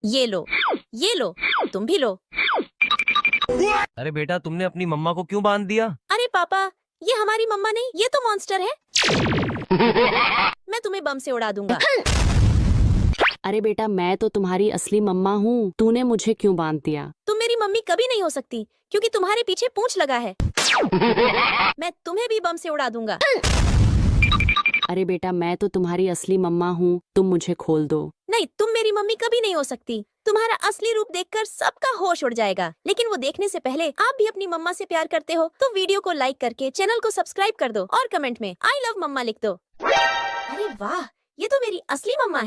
ये लो, ये लो, तुम भी लो। अरे बेटा, तुमने अपनी मम्मा को क्यों बांध दिया? अरे पापा, ये हमारी मम्मा नहीं, ये तो मॉन्स्टर है। मैं तुम्हें बम से उड़ा दूंगा। अरे बेटा, मैं तो तुम्हारी असली मम्मा हूँ, तूने मुझे क्यों बांध दिया? तुम मेरी मम्मी कभी नहीं हो सकती क्योंकि तुम्हारे पीछे पूंछ लगा है। मैं तुम्हें भी बम से उड़ा दूंगा। अरे बेटा, मैं तो तुम्हारी असली मम्मा हूँ, तुम मुझे खोल दो। नहीं, तुम मेरी मम्मी कभी नहीं हो सकती। तुम्हारा असली रूप देखकर सबका होश उड़ जाएगा। लेकिन वो देखने से पहले आप भी अपनी मम्मा से प्यार करते हो तो वीडियो को लाइक करके चैनल को सब्सक्राइब कर दो और कमेंट में आई लव मम्मा लिख दो। अरे वाह, ये तो मेरी असली मम्मा है।